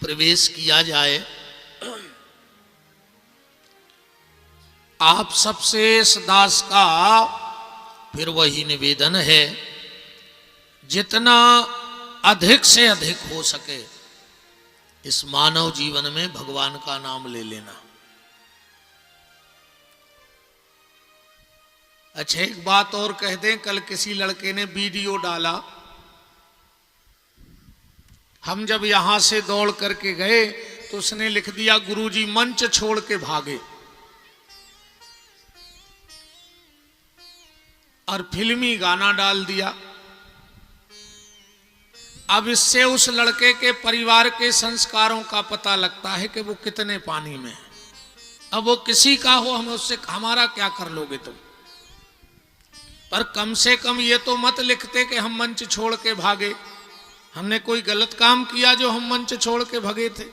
प्रवेश किया जाए। आप सबसे इस दास का फिर वही निवेदन है, जितना अधिक से अधिक हो सके इस मानव जीवन में भगवान का नाम ले लेना। अच्छा, एक बात और कह दें, कल किसी लड़के ने वीडियो डाला, हम जब यहां से दौड़ करके गए तो उसने लिख दिया गुरुजी मंच छोड़ के भागे, और फिल्मी गाना डाल दिया। अब इससे उस लड़के के परिवार के संस्कारों का पता लगता है कि वो कितने पानी में है। अब वो किसी का हो, हमें उससे हमारा क्या कर लोगे तुम, पर कम से कम ये तो मत लिखते कि हम मंच छोड़ के भागे। हमने कोई गलत काम किया जो हम मंच छोड़ के भागे थे?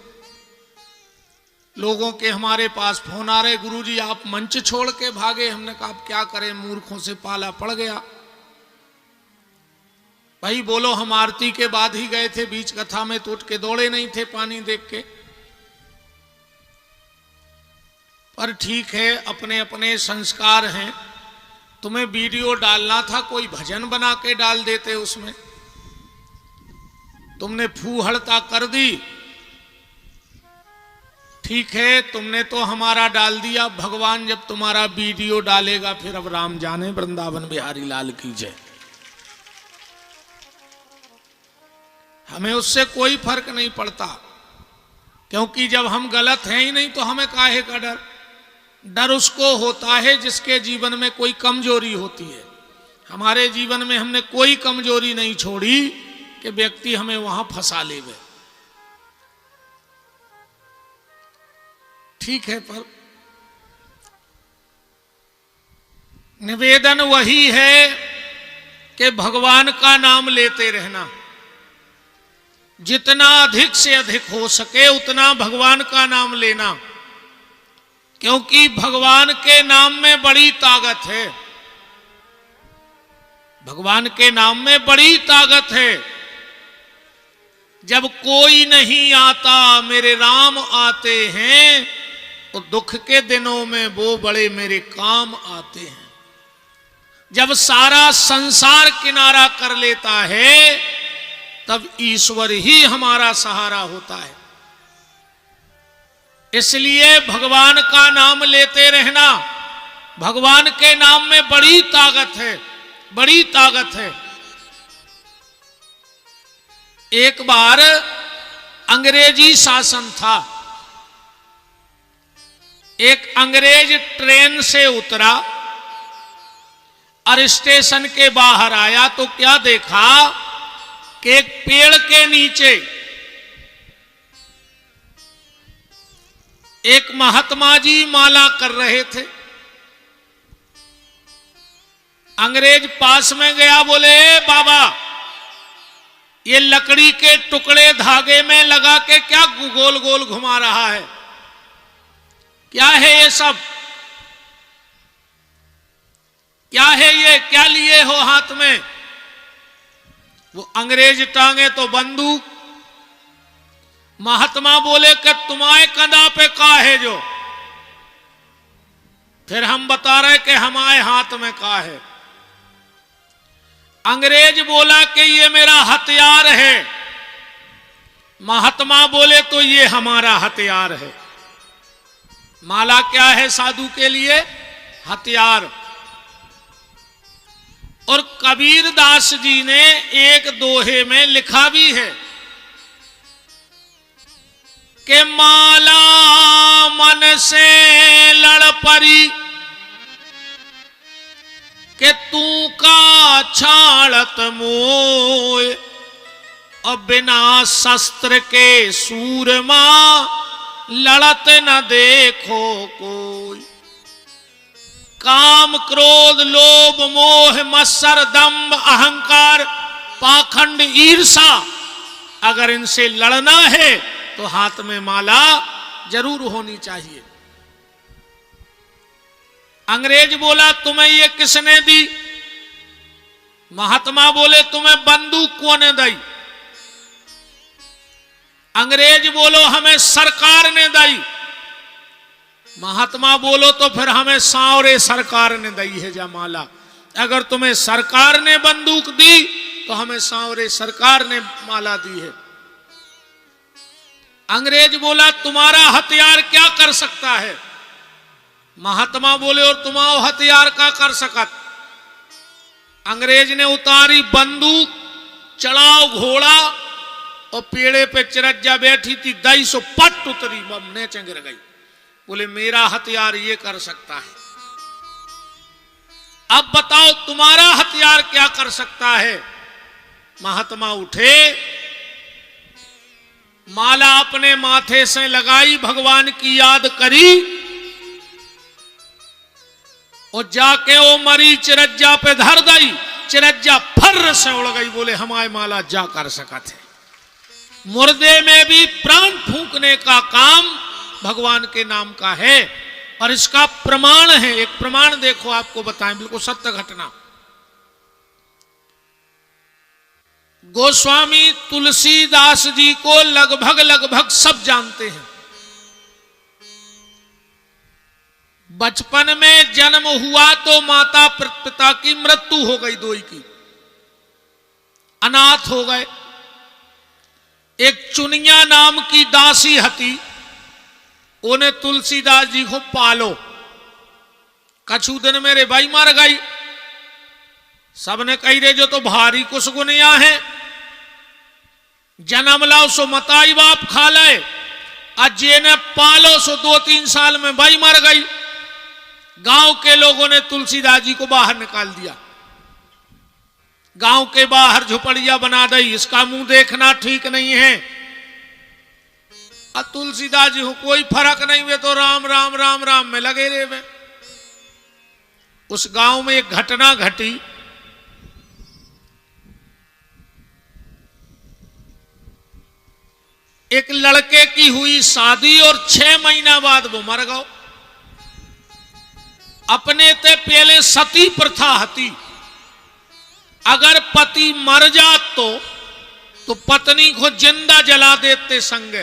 लोगों के हमारे पास फोन आ रहे, गुरुजी आप मंच छोड़ के भागे। हमने कहा आप क्या करें, मूर्खों से पाला पड़ गया। भाई बोलो, हम आरती के बाद ही गए थे, बीच कथा में तो उठ के दौड़े नहीं थे पानी देख के। पर ठीक है, अपने अपने संस्कार हैं। तुम्हें वीडियो डालना था, कोई भजन बना के डाल देते उसमें। तुमने फूहड़ता कर दी, ठीक है, तुमने तो हमारा डाल दिया। भगवान जब तुम्हारा वीडियो डालेगा फिर अब राम जाने, वृंदावन बिहारी लाल की जय। हमें उससे कोई फर्क नहीं पड़ता, क्योंकि जब हम गलत हैं ही नहीं तो हमें काहे का डर। डर उसको होता है जिसके जीवन में कोई कमजोरी होती है। हमारे जीवन में हमने कोई कमजोरी नहीं छोड़ी कि व्यक्ति हमें वहां फंसा ले गए। ठीक है, पर निवेदन वही है कि भगवान का नाम लेते रहना। जितना अधिक से अधिक हो सके उतना भगवान का नाम लेना, क्योंकि भगवान के नाम में बड़ी ताकत है। भगवान के नाम में बड़ी ताकत है। जब कोई नहीं आता मेरे राम आते हैं, तो दुख के दिनों में वो बड़े मेरे काम आते हैं। जब सारा संसार किनारा कर लेता है तब ईश्वर ही हमारा सहारा होता है। इसलिए भगवान का नाम लेते रहना। भगवान के नाम में बड़ी ताकत है, बड़ी ताकत है। एक बार अंग्रेजी शासन था। एक अंग्रेज ट्रेन से उतरा और स्टेशन के बाहर आया तो क्या देखा कि एक पेड़ के नीचे एक महात्मा जी माला कर रहे थे। अंग्रेज पास में गया, बोले ए बाबा, ये लकड़ी के टुकड़े धागे में लगा के क्या गोल गोल घुमा रहा है, क्या है ये सब, क्या है ये, क्या लिए हो हाथ में? वो अंग्रेज टांगे तो बंदूक। महात्मा बोले कि तुम्हारे कंधा पे का है जो? फिर हम बता रहे कि हमारे हाथ में का है। अंग्रेज बोला कि ये मेरा हथियार है। महात्मा बोले तो ये हमारा हथियार है। माला क्या है साधु के लिए? हथियार। और कबीर दास जी ने एक दोहे में लिखा भी है कि माला मन से लड़ परी कि तू का छाड़त मोय, और बिना शस्त्र के सूरमा लड़त न देखो कोई। काम क्रोध लोभ मोह मत्सर दंभ अहंकार पाखंड ईर्षा, अगर इनसे लड़ना है तो हाथ में माला जरूर होनी चाहिए। अंग्रेज बोला तुम्हें ये किसने दी? महात्मा बोले तुम्हें बंदूक कौन दी? अंग्रेज बोलो हमें सरकार ने दी, महात्मा बोलो तो फिर हमें सांवरे सरकार ने दी है जमाला। अगर तुम्हें सरकार ने बंदूक दी तो हमें सांवरे सरकार ने माला दी है। अंग्रेज बोला तुम्हारा हथियार क्या कर सकता है? महात्मा बोले और तुम्हारा हथियार क्या कर सकत? अंग्रेज ने उतारी बंदूक, चढ़ाओ घोड़ा और पेड़े पे चिरज्जा बैठी थी, 250 पट उतरी, नीचे गिर गई। बोले मेरा हथियार ये कर सकता है, अब बताओ तुम्हारा हथियार क्या कर सकता है? महात्मा उठे, माला अपने माथे से लगाई, भगवान की याद करी और जाके वो मरी चिरज्जा पे धर दई, चिरज्जा फर्र से उड़ गई। बोले हमारी माला जा कर सका थे। मुर्दे में भी प्राण फूंकने का काम भगवान के नाम का है और इसका प्रमाण है। एक प्रमाण देखो, आपको बताएं, बिल्कुल सत्य घटना। गोस्वामी तुलसीदास जी को लगभग सब जानते हैं। बचपन में जन्म हुआ तो माता पिता की मृत्यु हो गई, दोई की, अनाथ हो गए। एक चुनिया नाम की दासी हती, उन्हें तुलसीदास जी को पालो। कछु दिन मेरे भाई मर गई, सबने कही रे जो तो भारी कुछ गुनिया है, जन्म लाओ सो मताई बाप खा लाए, अजे ने पालो सो 2-3 साल में भाई मर गई। गांव के लोगों ने तुलसीदास जी को बाहर निकाल दिया, गांव के बाहर झुपड़िया बना दी, इसका मुंह देखना ठीक नहीं है। अब तुलसीदास जी को कोई फर्क नहीं, वे तो राम राम राम राम में लगे रहे वे। उस गांव में एक घटना घटी, एक लड़के की हुई शादी और 6 महीना बाद वो मर गया। अपने ते पहले सती प्रथा हती, अगर पति मर जात तो पत्नी को जिंदा जला देते संगे।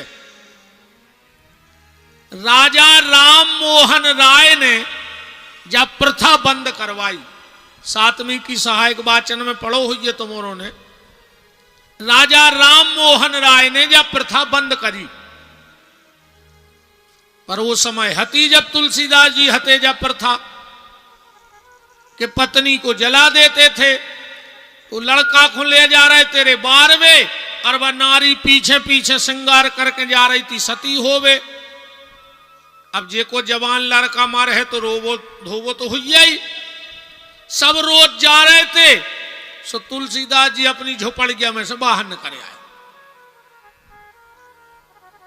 राजा राम मोहन राय ने जब प्रथा बंद करवाई, 7वीं की सहायक वाचन में पढ़ो हुई है तुमोरों ने, राजा राम मोहन राय ने जब प्रथा बंद करी, पर वो समय हती जब तुलसीदास जी हते जब प्रथा कि पत्नी को जला देते थे। तो लड़का को ले जा रहे तेरे 12वें, और वह नारी पीछे पीछे श्रृंगार करके जा रही थी, सती होवे। अब जे को जवान लड़का मारे है तो रोवो धोवो तो हुई ही, सब रोज जा रहे थे। सो तुलसीदास जी अपनी झोपड़िया में से बाहर निकल आए।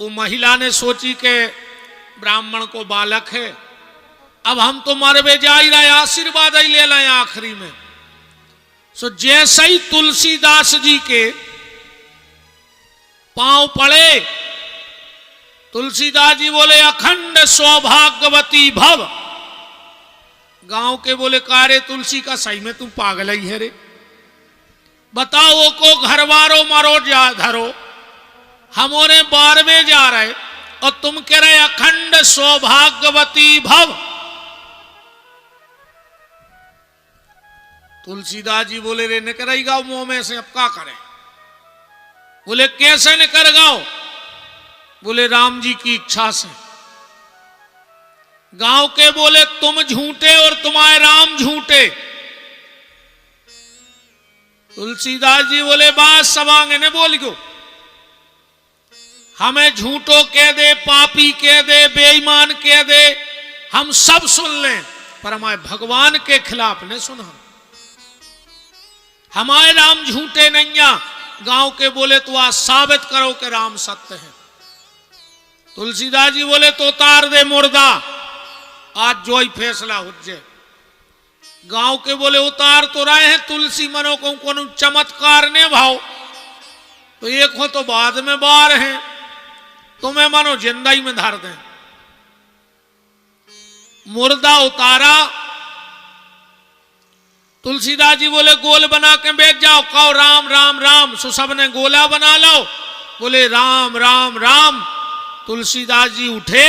वो महिला ने सोची कि ब्राह्मण को बालक है, अब हम तो मरवे जा ही रहे, आशीर्वाद ही ले लाए आखिरी में। सो जैसे ही तुलसीदास जी के पांव पड़े, तुलसीदास जी बोले अखंड सौभाग्यवती भव। गांव के बोले कारे तुलसी का सही में तुम पागल ही है रे, बताओ को घरवारो मारो जा धरो, हमोरे 12वें जा रहे और तुम कह रहे अखंड सौभाग्यवती भव। तुलसीदास जी बोले रे निकल ही गाओ मुंह में से, अब क्या करें? बोले कैसे निकल गाओ? बोले राम जी की इच्छा से। गांव के बोले तुम झूठे और तुम्हारे राम झूठे। तुलसीदास जी बोले बात सवांगे ने बोल गो, हमें झूठो कह दे, पापी कह दे, बेईमान कह दे, हम सब सुन लें, पर हमारे भगवान के खिलाफ ने सुना। हमारे राम झूठे नहीं है। गांव के बोले तो आज साबित करो कि राम सत्य है। तुलसीदास जी बोले तो उतार दे मुर्दा, आज जो ही फैसला हो जाए। गांव के बोले उतार तो रहे हैं, तुलसी मनो को चमत्कार ने भाव, तो एक हो तो बाद में बार हैं, तुम्हें मानो जिंदा ही में धर दें। मुर्दा उतारा, तुलसीदास जी बोले गोल बना के बैठ जाओ, कहो राम राम राम। सो सब ने गोला बना लो, बोले राम राम राम। तुलसीदास जी उठे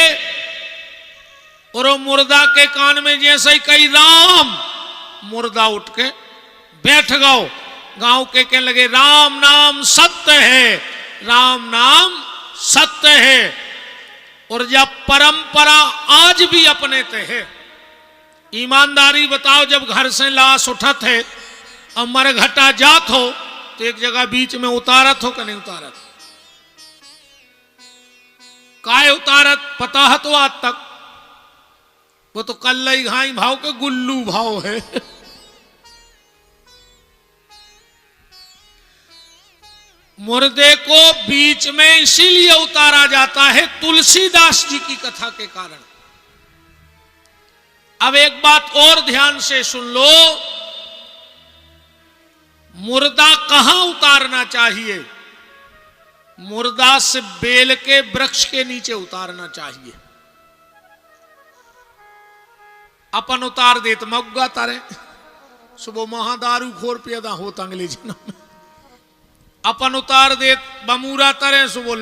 और वो मुर्दा के कान में जैसे ही कही राम, मुर्दा उठ के बैठ गओ। गांव के कहने लगे राम नाम सत्य है, राम नाम सत्य है। और जब परंपरा आज भी अपने ते है, ईमानदारी बताओ, जब घर से लाश उठत है और मरघटा जात हो तो एक जगह बीच में उतारत हो कि नहीं उतारत? काय उतारत पता है तो आज तक? वो तो कल्लई घाई भाव के गुल्लू भाव है। मुर्दे को बीच में इसीलिए उतारा जाता है तुलसीदास जी की कथा के कारण। अब एक बात और ध्यान से सुन लो, मुर्दा कहां उतारना चाहिए? मुर्दा से बेल के वृक्ष के नीचे उतारना चाहिए। अपन उतार देत मग्गा तारे, सुबह महादारू खोर पैदा होता अगले जन्म में। अपन उतार देत बमूरा तरे, सुबह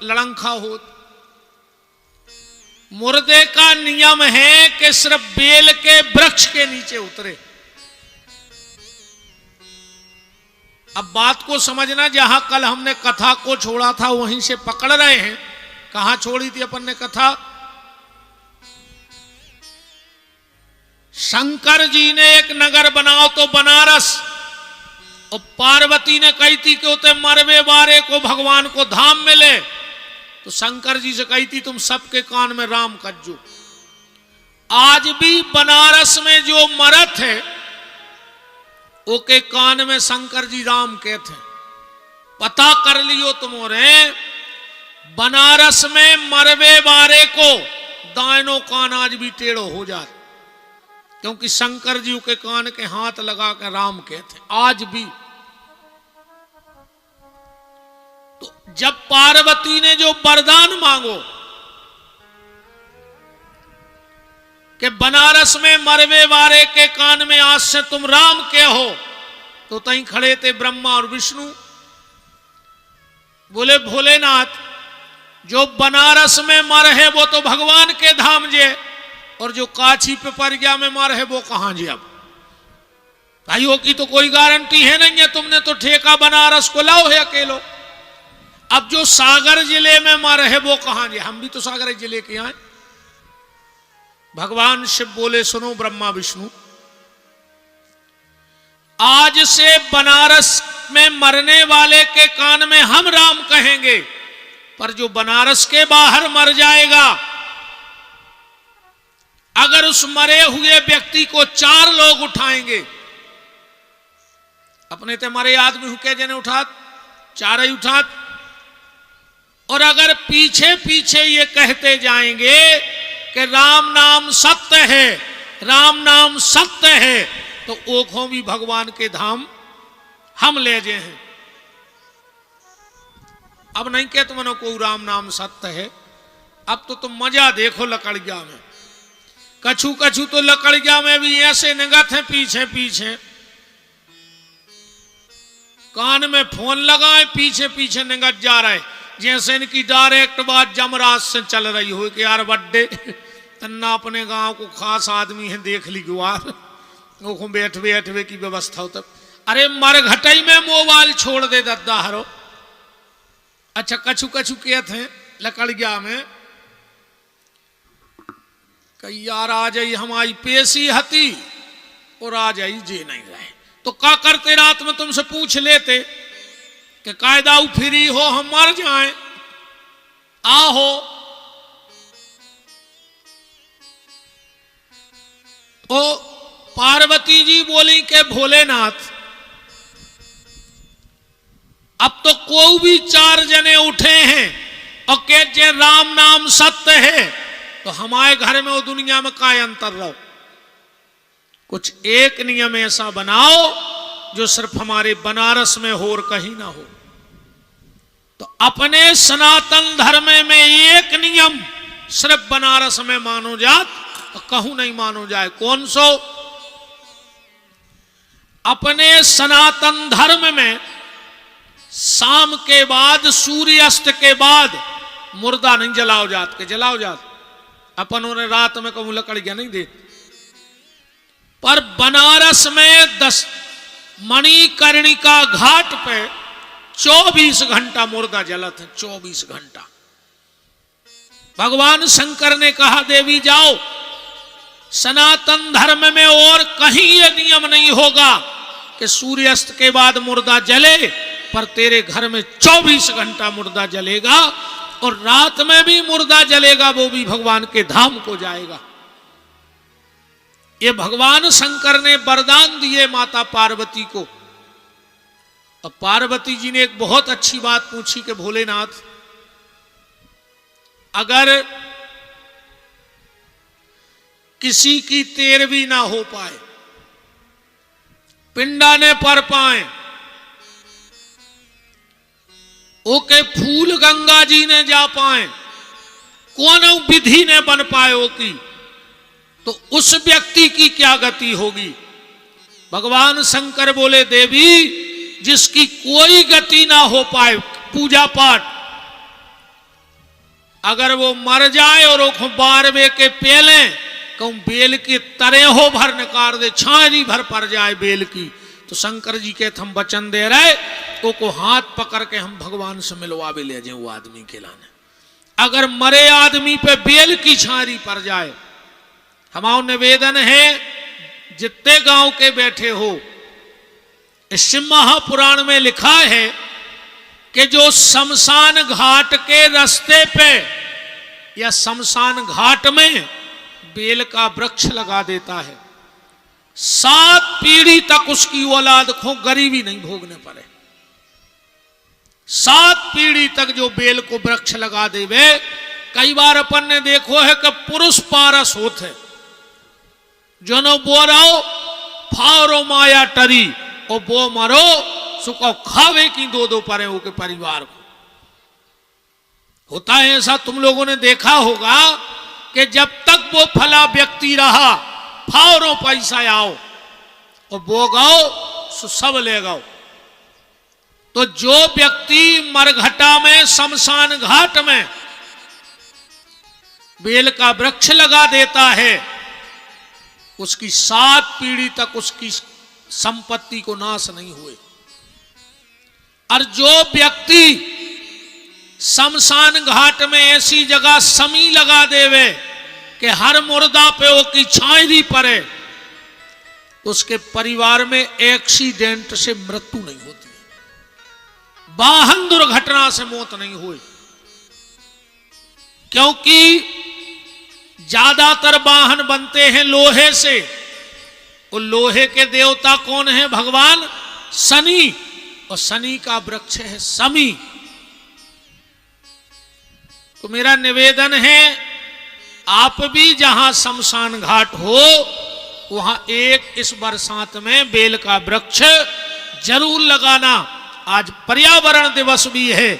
लड़ंखा होत। मुर्दे का नियम है कि सिर्फ बेल के वृक्ष के नीचे उतरे। अब बात को समझना, जहां कल हमने कथा को छोड़ा था वहीं से पकड़ रहे हैं। कहां छोड़ी थी अपन ने कथा? शंकर जी ने एक नगर बनाओ तो बनारस, और पार्वती ने कही थी कि उते मरवे बारे को भगवान को धाम मिले, तो शंकर जी से कही थी तुम सबके कान में राम कज्जो। आज भी बनारस में जो मरत है ओके कान में शंकर जी राम कहते हैं। पता कर लियो तुम्हारे, बनारस में मरवे बारे को दाइनो कान आज भी टेढ़ो हो जाए, क्योंकि शंकर जी के कान के हाथ लगा कर राम कहते आज भी। तो जब पार्वती ने जो वरदान मांगो कि बनारस में मरवे वारे के कान में आज से तुम राम कहो, तो तहीं खड़े थे ब्रह्मा और विष्णु। बोले भोलेनाथ, जो बनारस में मर है वो तो भगवान के धाम जे, और जो काछी पे परिया में मर है वो कहां जे? अब भाइयों की तो कोई गारंटी है नहीं है, तुमने तो ठेका बनारस को लाओ है अकेलो। अब जो सागर जिले में मर है वो कहां जे? हम भी तो सागर जिले के आए। भगवान शिव बोले सुनो ब्रह्मा विष्णु, आज से बनारस में मरने वाले के कान में हम राम कहेंगे, पर जो बनारस के बाहर मर जाएगा, अगर उस मरे हुए व्यक्ति को 4 लोग उठाएंगे, अपने ते मरे आदमी हुके जने उठात, 4 ही उठात, और अगर पीछे पीछे ये कहते जाएंगे कि राम नाम सत्य है, राम नाम सत्य है, तो ओखों भी भगवान के धाम हम ले जे हैं। अब नहीं कहते मनो को राम नाम सत्य है। अब तो तुम मजा देखो लकड़िया में, कछु कछु तो लकड़िया में भी ऐसे निगत है पीछे पीछे, कान में फोन लगाए पीछे पीछे निगत जा रहे, जैसे इनकी डायरेक्ट बात जमराज से चल रही हो कि यार बड्डे तन्ना अपने गांव को खास आदमी है, देख ली गुआर वो बैठवे बैठवे की व्यवस्था हो। तब अरे मरघटई में मोबाइल छोड़ दे दद्दा हरो। अच्छा कछु कछु कहते हैं लकड़िया में कई यार आ जाई हमारी पेशी हती और आ जाई जे नहीं रहे, तो क्या करते? रात में तुमसे पूछ लेते कि कायदा फ्री हो, हम मर जाएं, आओ। तो पार्वती जी बोली के भोलेनाथ, अब तो कोई भी 4 जने उठे हैं और कह जे राम नाम सत्य है, तो हमारे घर में वो दुनिया में काय अंतर रहो। कुछ एक नियम ऐसा बनाओ जो सिर्फ हमारे बनारस में हो और कहीं ना हो। तो अपने सनातन धर्म में एक नियम सिर्फ बनारस में मानो जात और कहूं नहीं मानो जाए। कौन सो? अपने सनातन धर्म में शाम के बाद, सूर्यास्त के बाद मुर्दा नहीं जलाओ जात के, जलाओ जात अपन उन्हें रात में कहूं लकड़ियां नहीं देते। पर बनारस में 10 मणिकर्णिका घाट पे 24 घंटा मुर्दा जलत है, 24 घंटा। भगवान शंकर ने कहा देवी जाओ, सनातन धर्म में और कहीं यह नियम नहीं होगा कि सूर्यास्त के बाद मुर्दा जले, पर तेरे घर में 24 घंटा मुर्दा जलेगा, और रात में भी मुर्दा जलेगा, वो भी भगवान के धाम को जाएगा। ये भगवान शंकर ने वरदान दिए माता पार्वती को। और पार्वती जी ने एक बहुत अच्छी बात पूछी कि भोलेनाथ, अगर किसी की तेरहवीं ना हो पाए, पिंडा ने पर पाए, ओके फूल गंगा जी ने जा पाए, कौन विधि ने बन पाए ओकी, तो उस व्यक्ति की क्या गति होगी? भगवान शंकर बोले देवी, जिसकी कोई गति ना हो पाए पूजा पाठ, अगर वो मर जाए और वो 12 के पहले कहूं बेल की तरह हो भर नकार दे, छारी भर पड़ जाए बेल की, तो शंकर जी के हम वचन दे रहे को हाथ पकड़ के हम भगवान से मिलवा भी ले जाए वो आदमी के लाने। अगर मरे आदमी पे बेल की छारी पड़ जाए, हमारा निवेदन है जितने गांव के बैठे हो, इस महापुराण में लिखा है कि जो शमशान घाट के रास्ते पे या शमशान घाट में बेल का वृक्ष लगा देता है, 7 पीढ़ी तक उसकी औलाद को गरीबी नहीं भोगने पड़े। 7 पीढ़ी तक जो बेल को वृक्ष लगा देवे। कई बार अपन ने देखो है कि पुरुष पारस होते, जो नो बोराओ फावरो माया टरी, और बो मरो सुको खावे की 2-2 परे हो के परिवार को। होता है ऐसा, तुम लोगों ने देखा होगा कि जब तक वो फला व्यक्ति रहा, फावरो पैसा आओ और बो गाओ सब ले गाओ। तो जो व्यक्ति मरघटा में, शमशान घाट में बेल का वृक्ष लगा देता है, उसकी 7 पीढ़ी तक उसकी संपत्ति को नाश नहीं हुए। और जो व्यक्ति शमशान घाट में ऐसी जगह समी लगा देवे कि हर मुर्दा पे वो की छाई पड़े, उसके परिवार में एक्सीडेंट से मृत्यु नहीं होती है, वाहन दुर्घटना से मौत नहीं हुई। क्योंकि ज्यादातर वाहन बनते हैं लोहे से, और लोहे के देवता कौन है? भगवान शनि, और शनि का वृक्ष है समी। तो मेरा निवेदन है, आप भी जहां शमशान घाट हो वहां एक इस बरसात में बेल का वृक्ष जरूर लगाना। आज पर्यावरण दिवस भी है।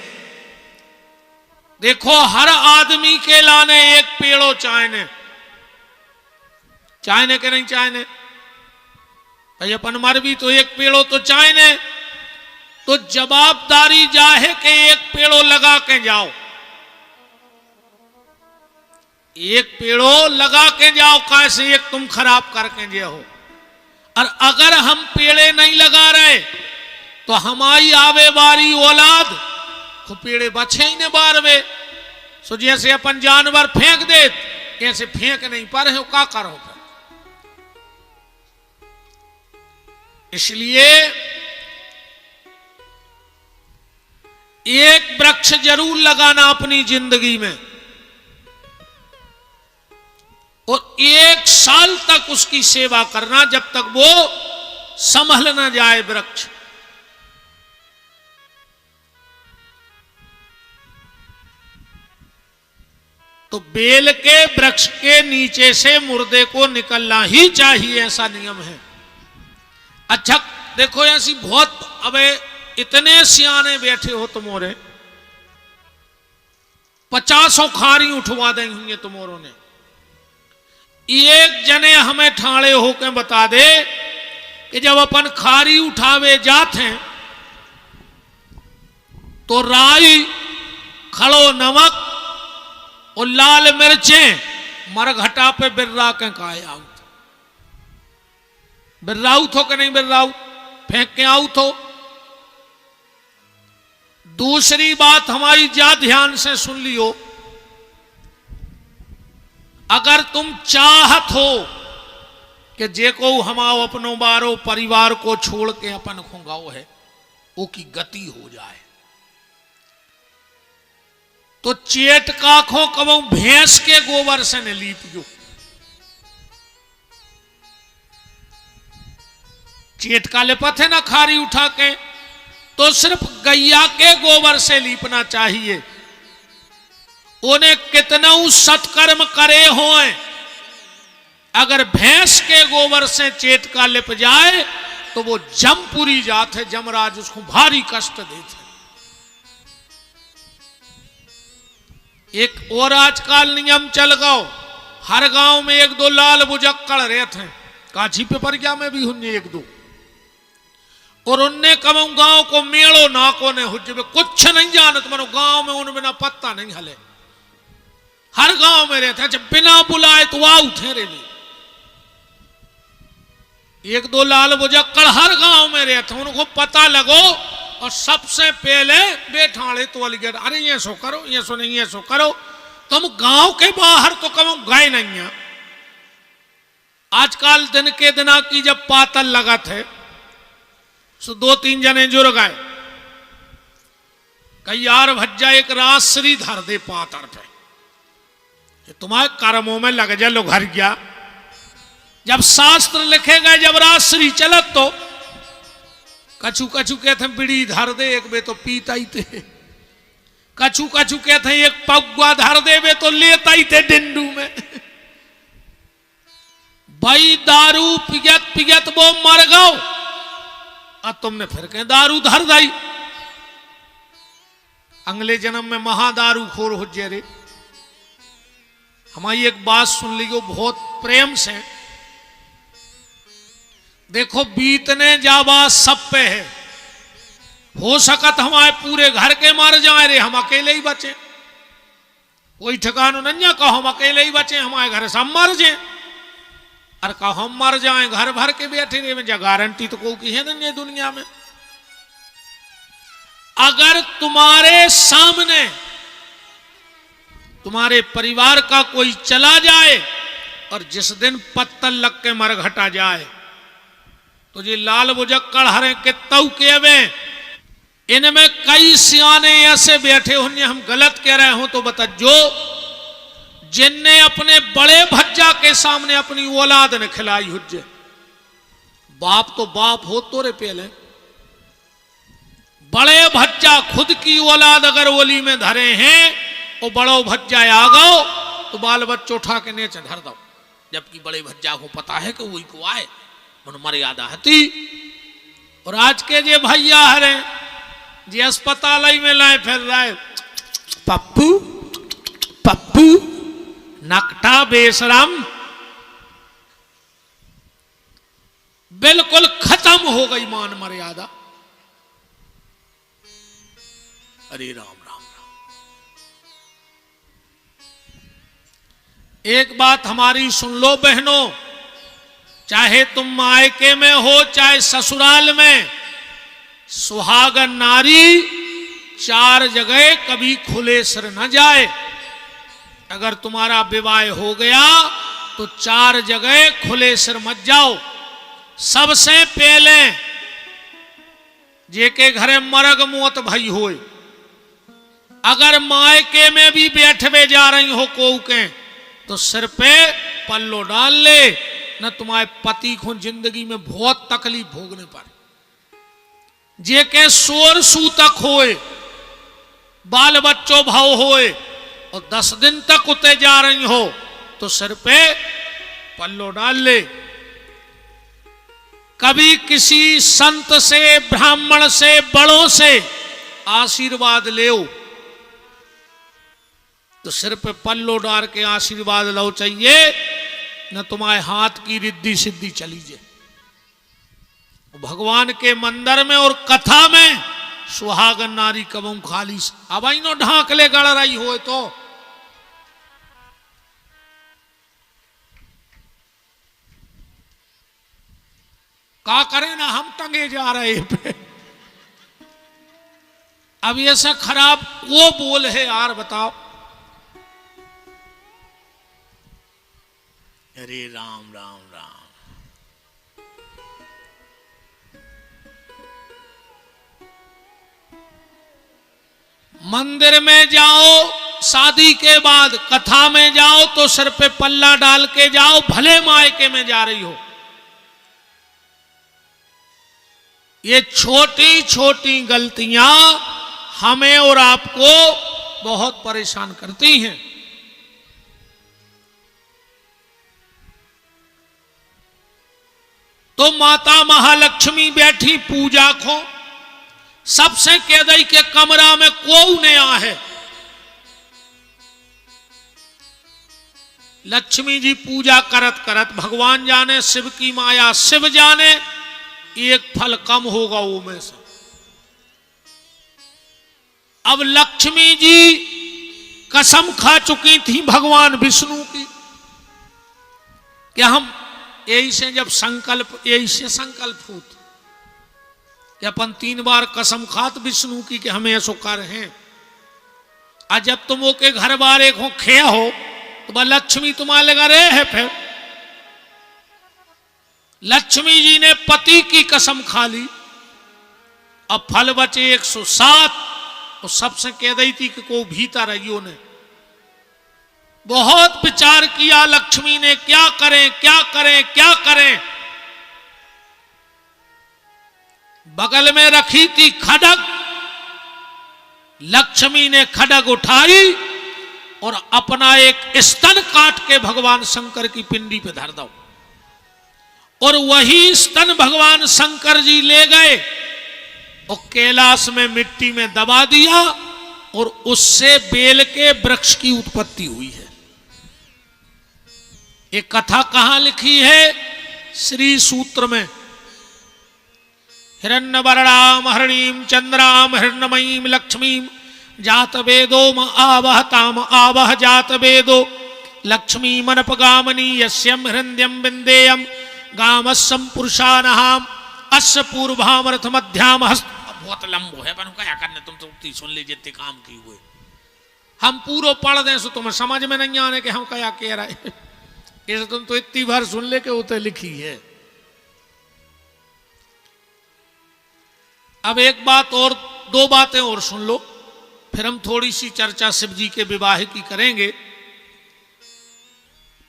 देखो, हर आदमी के लाने एक पेड़ो चाहने के नहीं चाहने भाई, अपन मर भी तो एक पेड़ो तो चाहने। तो जवाबदारी जाहे के एक पेड़ो लगा के जाओ, एक पेड़ो लगा के जाओ, कैसे एक तुम खराब करके जे हो। और अगर हम पेड़े नहीं लगा रहे तो हमारी आवे वाली औलाद को पेड़े बचे ही न बारवे। सो जैसे अपन जानवर फेंक दे, ऐसे फेंक नहीं पा रहे हो, क्या करो? इसलिए एक वृक्ष जरूर लगाना अपनी जिंदगी में, और 1 साल तक उसकी सेवा करना, जब तक वो संभल न जाए वृक्ष। तो बेल के वृक्ष के नीचे से मुर्दे को निकलना ही चाहिए, ऐसा नियम है। अच्छा देखो, ऐसी बहुत, अबे इतने सियाने बैठे हो तुमोरे, 50 खारी उठवा देंगे तुमोरों ने। एक जने हमें ठाड़े होकर बता दे कि जब अपन खारी उठावे जाते हैं तो राई, खड़ो नमक और लाल मिर्चें मरघटा पे बिर्रा के काय आउत। बिर्राऊ थो कि नहीं बिर्राऊ, फेंक के आऊ थो। दूसरी बात हमारी जा ध्यान से सुन लियो, अगर तुम चाहत हो कि जे को हमाओ अपनो बारो परिवार को छोड़ के अपन खुंगाओ है वो की गति हो जाए, तो चेट काखों कबो भैंस के गोबर से न लीपियो। चेट का लिपत है ना खारी उठा के, तो सिर्फ गैया के गोबर से लीपना चाहिए। उन्हें कितना सत्कर्म करे हों, अगर भैंस के गोबर से चेट का लिप जाए तो वो जमपुरी जात है, जमराज उसको भारी कष्ट देते। एक और आजकल नियम चल गो, हर गांव में एक दो लाल बुजक्कड़ रहते हैं, काछी पिपरिया में भी हुन्ने एक दो, और उनने कम गांव को मेड़ो नाको ने हुज्जे कुछ नहीं जानत, मनो गांव में उन बिना पत्ता नहीं हले, हर गांव में रहते हैं, बिना बुलाए तो आओ ठहरे नहीं। एक दो लाल बुजक्कड़ हर गांव में रहते हैं, उनको पता लगो और सबसे पहले बैठाड़े तो वाली गेट, अरे ये सो करो, ये सो नहीं, ये सो करो। तुम गांव के बाहर तो कम गए नहीं है। आजकल दिन के दिना की जब पातल लगा थे, सो दो तीन जने जुड़ गए, कई यार भज्जा एक रासरी धर दे पातर पे, तुम्हारे कर्मों में लग जा लो घर गया। जब शास्त्र लिखे गए, जब रासरी चलत तो कछु कछु कहते बीड़ी धर दे, एक बे तो पीता ही थे, कछु कछु कहते एक पगुआ धर दे बे तो लेता ही थे डिंडू में। भाई दारू पिगत पिगत वो मर गओ, अब तुमने फिर कहीं दारू धर दाई, अगले जन्म में महादारू खोर हो जे रे। हमारी एक बात सुन लियो बहुत प्रेम से, देखो बीतने जावा सब पे है, हो सकत हमारे पूरे घर के मार जाए रे, हम अकेले ही बचे, कोई ठिकाना नहीं कहो हम अकेले ही बचे, हमारे घर सब मर जाए, और कहो हम मर जाए घर भर के बैठे रे, में गारंटी तो कोई की है नहीं दुनिया में। अगर तुम्हारे सामने तुम्हारे परिवार का कोई चला जाए और जिस दिन पत्तल लग के मरघटा जाए, तो ये लाल बुजक्कड़ हरे के तऊ के वे, इनमें कई सियाने ऐसे बैठे होंगे, हम गलत कह रहे हो तो बता, जो जिनने अपने बड़े भज्जा के सामने अपनी औलाद ने खिलाई हुज्जे। बाप तो बाप हो तो रे पहले, बड़े भज्जा खुद की औलाद अगर ओली में धरे हैं और बड़ो भज्जा आ गओ तो बाल बच्चों उठा के नीचे धर दो, जबकि बड़े भज्जा को पता है कि वही को आए मन मर्यादा हती। और आज के जे भैया हरे जे अस्पताल में लाए फिर रहे, पप्पू पप्पू नकटा बेशरम, बिल्कुल खत्म हो गई मान मर्यादा। अरे राम राम राम। एक बात हमारी सुन लो बहनों, चाहे तुम मायके में हो चाहे ससुराल में, सुहागन नारी चार जगह कभी खुले सिर न जाए। अगर तुम्हारा विवाह हो गया तो चार जगह खुले सिर मत जाओ। सबसे पहले जेके घरे मरग मौत भई होए, अगर मायके में भी बैठवे जा रही हो को के, तो सिर पे पल्लो डाल ले, न तुम्हारे पति को जिंदगी में बहुत तकलीफ भोगने पर। जे के शोर सूतक होए, बाल बच्चों भाव होए और 10 दिन तक उते जा रही हो, तो सिर पे पल्लो डाल ले। कभी किसी संत से, ब्राह्मण से, बड़ों से आशीर्वाद ले, तो सिर पे पल्लो डाल के आशीर्वाद लो चाहिए, न तुम्हारे हाथ की रिद्धि सिद्धि चली जाए। भगवान के मंदिर में और कथा में सुहागन नारी कबहू खाली अब आई नो ढांक ले गड़ रही हो तो का करे ना, हम टंगे जा रहे पे। अब ऐसा खराब वो बोल है यार, बताओ। अरे राम राम राम। मंदिर में जाओ, शादी के बाद कथा में जाओ तो सर पे पल्ला डाल के जाओ, भले मायके में जा रही हो। ये छोटी छोटी गलतियां हमें और आपको बहुत परेशान करती हैं। तो माता महालक्ष्मी बैठी पूजा को, सबसे कह दई के कमरा में कोई नहीं आ है। लक्ष्मी जी पूजा करत करत भगवान जाने, शिव की माया शिव जाने, एक फल कम होगा वो में से। अब लक्ष्मी जी कसम खा चुकी थी भगवान विष्णु की कि हम यही से जब संकल्प, यही से संकल्प होत कि अपन 3 बार कसम खात विष्णु की कि हमें ऐसो कर हैं। और जब तुम वो के घर बार एक हो खे हो तो लक्ष्मी तुम्हारे लगा रहे है। फिर लक्ष्मी जी ने पति की कसम खा ली, अब फल बचे 107। तो सबसे कह दी थी कि को भीतर रहियो ने। बहुत विचार किया लक्ष्मी ने, क्या करें क्या करें क्या करें। बगल में रखी थी खड्ग, लक्ष्मी ने खड्ग उठाई और अपना एक स्तन काट के भगवान शंकर की पिंडी पे धर दो। और वही स्तन भगवान शंकर जी ले गए और कैलाश में मिट्टी में दबा दिया, और उससे बेल के वृक्ष की उत्पत्ति हुई है। ये कथा कहां लिखी है? श्री सूत्र में। हिरण्यवर्णाम हरिणीम चंद्राम हिरण्यमयीम लक्ष्मीम जात वेदो म आवहताम आवह जात वेदो लक्ष्मी मनपगामनी यस्यम हिरण्यम विंदेयम गामस्सम पुरुषानहाम अस्य पूर्वामर्थ मध्याम हस्त। बहुत लंबो है, पर क्या करने, तुम तो सुन लीजिए जितने काम की हुए। हम पूरा पढ़ दें सो तुम्हें समझ में नहीं आने के हम क्या कह रहे। इसे तुम तो इतनी बार सुन ले के उते लिखी है। अब एक बात और, 2 बातें और सुन लो, फिर हम थोड़ी सी चर्चा शिव जी के विवाह की करेंगे।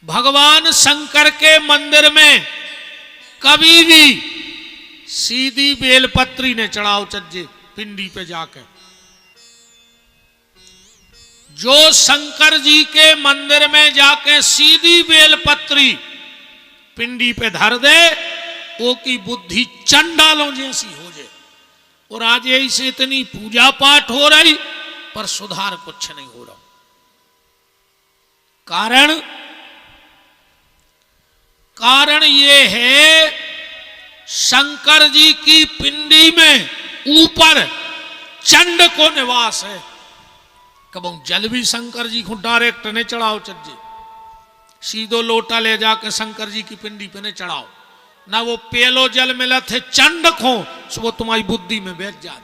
भगवान शंकर के मंदिर में कभी भी सीधी बेलपत्री ने चढ़ाओ चज्जे पिंडी पे जाकर। जो शंकर जी के मंदिर में जाके सीधी बेलपत्री पिंडी पे धर दे, वो की बुद्धि चंडालों जैसी हो जाए। और आज यही से इतनी पूजा पाठ हो रही पर सुधार कुछ नहीं हो रहा। कारण ये है, शंकर जी की पिंडी में ऊपर चंड को निवास है। कब जल भी शंकर जी को डायरेक्ट ने चढ़ाओ चज्जे, सीधो लोटा ले जाके शंकर जी की पिंडी पे ने चढ़ाओ ना। वो पेलो जल मिला थे चंड को, सो वो तुम्हारी बुद्धि में बैठ जाए।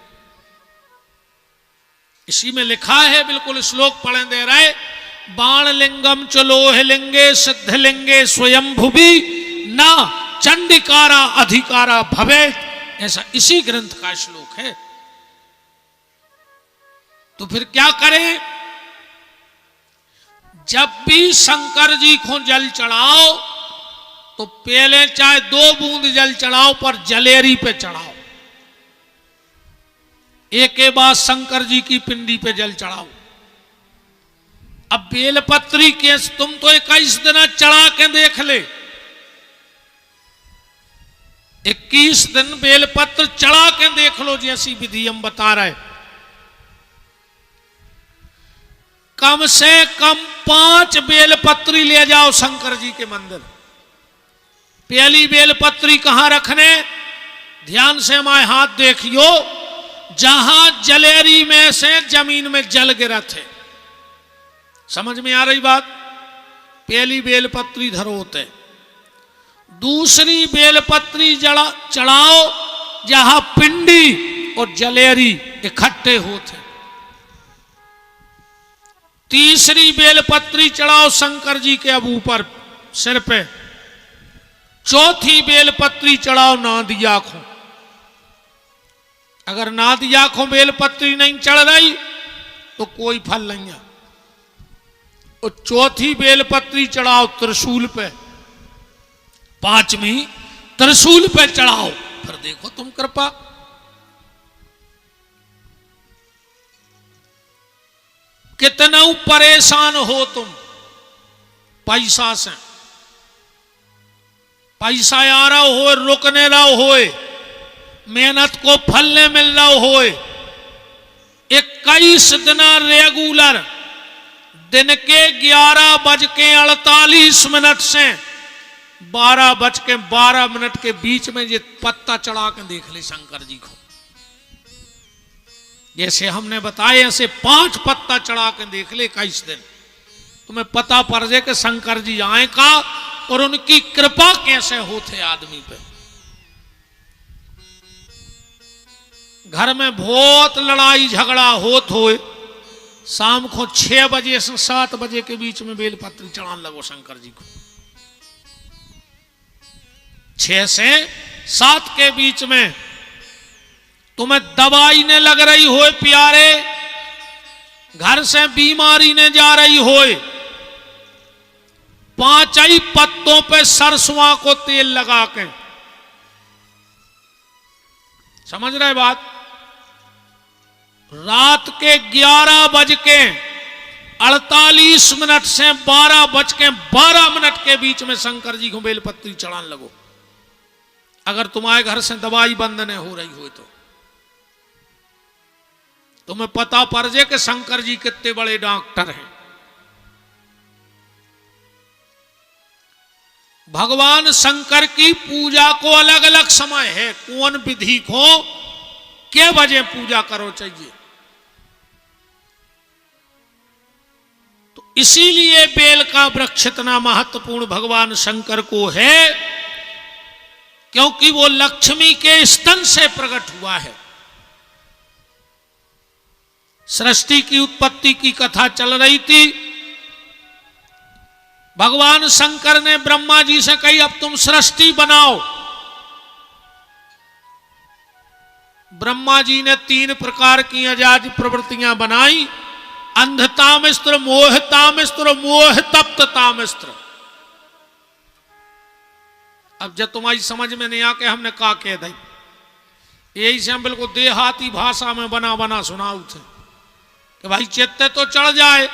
इसी में लिखा है, बिल्कुल श्लोक पढ़े दे रहे, बाण लिंगम चलोह लिंगे सिद्ध लिंगे स्वयं भुवि ना चंडिकारा अधिकारा भवे। ऐसा इसी ग्रंथ का श्लोक है। तो फिर क्या करें? जब भी शंकर जी को जल चढ़ाओ तो पहले चाहे 2 बूंद जल चढ़ाओ, पर जलेरी पे चढ़ाओ। एक के बाद शंकर जी की पिंडी पे जल चढ़ाओ। अब बेलपत्री के तुम तो 21 दिन चढ़ा के देख ले, 21 दिन बेलपत्र चढ़ा के देख लो, जैसी विधि हम बता रहे। कम से कम 5 बेलपत्री ले जाओ शंकर जी के मंदिर। पहली बेलपत्री कहां रखने? ध्यान से हमारे हाथ देखियो। जहां जलेरी में से जमीन में जल गिरा थे। समझ में आ रही बात? पहली बेलपत्री धरोते, दूसरी बेलपत्री चढ़ाओ जहां पिंडी और जलेरी इकट्ठे होते, तीसरी बेलपत्री चढ़ाओ शंकर जी के अब ऊपर सिर पे, चौथी बेलपत्री चढ़ाओ नादी आंखों। अगर नादी आंखों बेलपत्री नहीं चढ़ रही तो कोई फल नहीं है। और चौथी बेलपत्री चढ़ाओ त्रिशूल पे, पांचवी त्रिशूल पे चढ़ाओ, फिर देखो तुम कृपा। कितना परेशान हो तुम पैसा से, पैसा आ रहा हो, रुकने रहा हो, मेहनत को फल नहीं मिल रहा हो, 21 दिन रेगुलर दिन के 11:48 से 12:12 के बीच में ये पत्ता चढ़ा के देख ले शंकर जी को। जैसे हमने बताया ऐसे 5 पत्ता चढ़ा के देख ले 21 दिन, तुम्हें पता पड़ जाए कि शंकर जी आए का और उनकी कृपा कैसे होते आदमी पे। घर में बहुत लड़ाई झगड़ा होत होए, शाम को 6 बजे से 7 बजे के बीच में बेलपत्री चढ़ाने लगो शंकर जी को। 6 से 7 के बीच में तुम्हें दवाई ने लग रही हो प्यारे, घर से बीमारी ने जा रही हो, 5 ही पत्तों पे सरसों को तेल लगा के, समझ रहे बात? रात के 11:48 से 12:12 के बीच में शंकर जी को बेलपत्री चढ़ाने लगो। अगर तुम्हारे घर से दवाई बंद नहीं हो रही हो तो तुम्हें पता पड़ जाए कि शंकर जी कितने बड़े डॉक्टर हैं। भगवान शंकर की पूजा को अलग अलग समय है, कौन विधि को क्या बजे पूजा करो चाहिए। तो इसीलिए बेल का वृक्ष इतना महत्वपूर्ण भगवान शंकर को है, क्योंकि वो लक्ष्मी के स्तन से प्रकट हुआ है। सृष्टि की उत्पत्ति की कथा चल रही थी, भगवान शंकर ने ब्रह्मा जी से कही अब तुम सृष्टि बनाओ। ब्रह्मा जी ने 3 प्रकार की अजाज प्रवृत्तियां बनाई, अंधतामिस्त्र, मोहतामिस्त्र, मोह तप्ततामिस्त्र। अब जब तुम्हारी समझ में नहीं आके हमने कहा कह दी, यही से हम बिल्कुल देहाती भाषा में बना बना सुनाऊ थे कि भाई चेत्ते तो चढ़ जाए।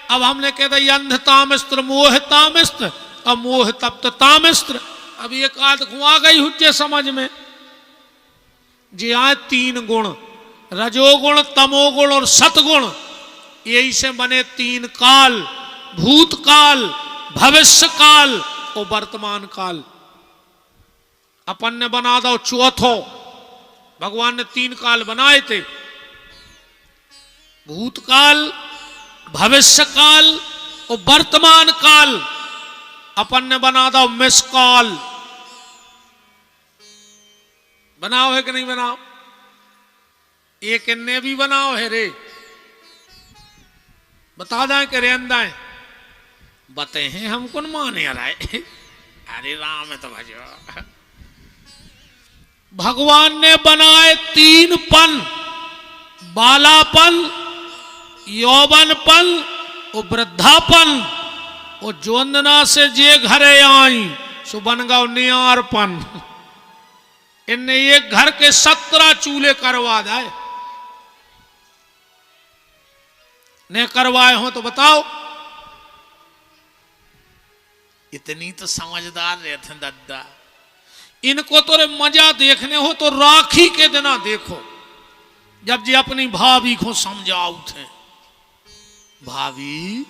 अब हमने कह दी अंधतामिस्त्र, मोहतामिस्त्र और मोह तप्ततामिस्त्र। अब एक आध आ गई हुज्जे समझ में, जी आए 3 गुण, रजोगुण, तमोगुण और सतगुण, यही से बने 3 काल, भूतकाल, भविष्य काल और वर्तमान काल। अपन ने बना दो चौथो, भगवान ने 3 काल बनाए थे, भूतकाल, भविष्य काल और वर्तमान काल। अपन ने बना दो मिसकाल। बनाओ है कि नहीं बनाओ? एक ने भी बनाओ है रे, बता दें कि रेंदाएं बते हैं हम कौन माने रहे। अरे राम है तो भजो। भगवान ने बनाए 3 पन, बालापन, यौवनपन और वृद्धापन। और जोंदना से जे घरे आई सो बन गौ नियारपन। इनने एक घर के 17 चूल्हे करवा दाए, ने करवाए हो तो बताओ। इतनी तो समझदार रहते दादा। इनको तो मजा देखने हो तो राखी के दिना देखो, जब जी अपनी भाभी को समझाओ थे, भाभी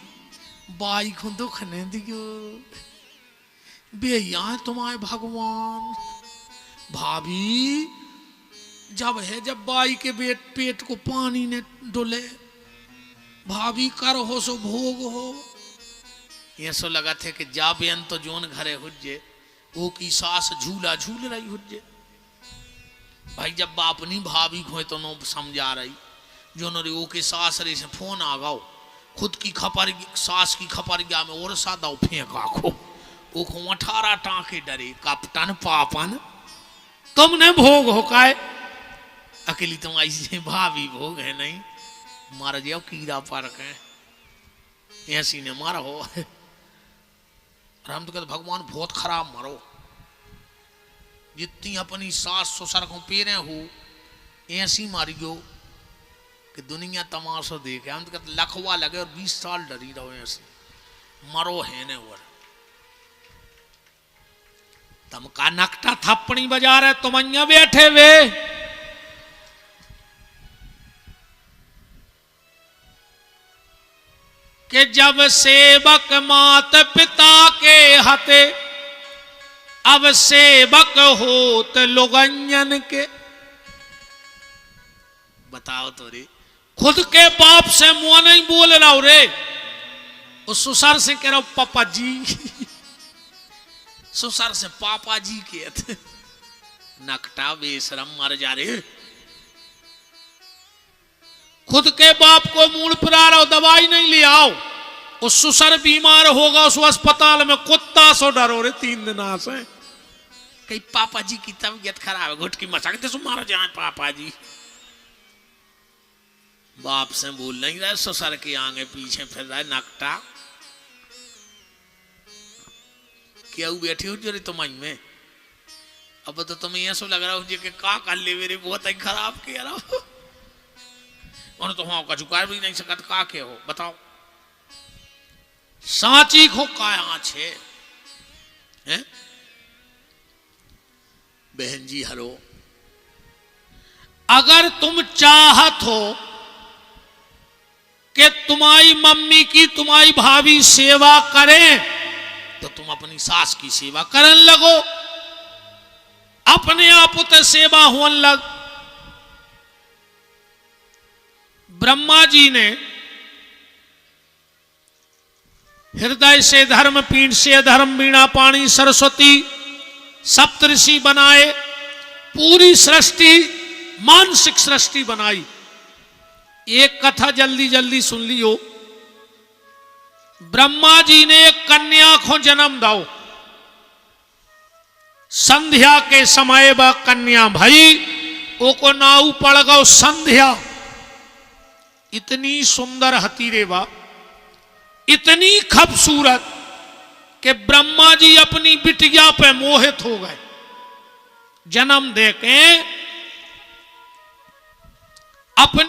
बाई को दुख नहीं दियो भैया तुम्हारे भगवान। भाभी जब बाई के पेट को पानी ने डुले, भाभी कर हो सो भोग हो। ये सो लगा थे कि जा बेन तो जोन घरे हुज्जे, वो की सास झूला झूल रही हुज्जे। भाई जब बाप नहीं भाभी खोए तो नो समझा रही, जो नो वो के सास रे से फोन आ गाओ, खुद की खपर सास की खपर गया में और सादा फेंक आखो, वो को 18 टाँके डरे, कप्तान पापन तुमने भोग हो काए, अकेली तुम ऐसे भाभी भोग है नहीं, मार जाओ कीड़ा पार्क है, ऐसी ने मारा हो। हम तो कहते भगवान बहुत खराब मारो, जितनी अपनी सास ससुर को पेरे हो ऐसी मारियो कि दुनिया तमाशा देखे। हम तो कहते लखवा लगे और 20 साल डरी रहो ऐसे मरो है ने। और तम का नकटा थप्पड़ी बजा रहे, तुम अं बैठे वे, कि जब सेवक मात पिता के हते, अब सेवक होत लोगन के। बताओ तो रे, खुद के बाप से मुंह नहीं बोल रहा हो रे, उस ससुर से कह रहा हूं पापा जी, ससुर से पापा जी के नकटा बेशरम मर जा रे। खुद के बाप को मूड पिला रहा हो, दवाई नहीं ले आओ, उस ससुर बीमार होगा उस अस्पताल में कुत्ता सो डरो रे 3 दिन से। कहीं पापा जी की तबीयत खराब है, घुटकी मचाते सो मारा जाए पापा जी। बाप से बोल नहीं रहे, ससुर के आगे पीछे फिर रहा है नकटा। क्या बैठे हो जो रे तुम में, अब तो तुम्हें ऐसा लग रहा हो कि का कर ले मेरे बहुत ही खराब किया रहा, और तो हाँ का झुका भी नहीं सकत, का के हो बताओ। साची को काया छे हैं बहन जी। हरो, अगर तुम चाहत हो कि तुम्हारी मम्मी की तुम्हारी भाभी सेवा करें, तो तुम अपनी सास की सेवा करन लगो, अपने आप उते सेवा होन लग। ब्रह्मा जी ने हृदय से धर्म, पीठ से धर्म, वीणा पाणी सरस्वती सप्तऋषि बनाए, पूरी सृष्टि मानसिक सृष्टि बनाई। एक कथा जल्दी जल्दी सुन लियो। ब्रह्मा जी ने एक कन्या को जन्म दाओ, संध्या के समय वह कन्या भई, ओ को नाऊ पड़ गो संध्या। इतनी सुंदर हती रे बा, इतनी खूबसूरत कि ब्रह्मा जी अपनी बिटिया पे मोहित हो गए। जन्म दे के अपनी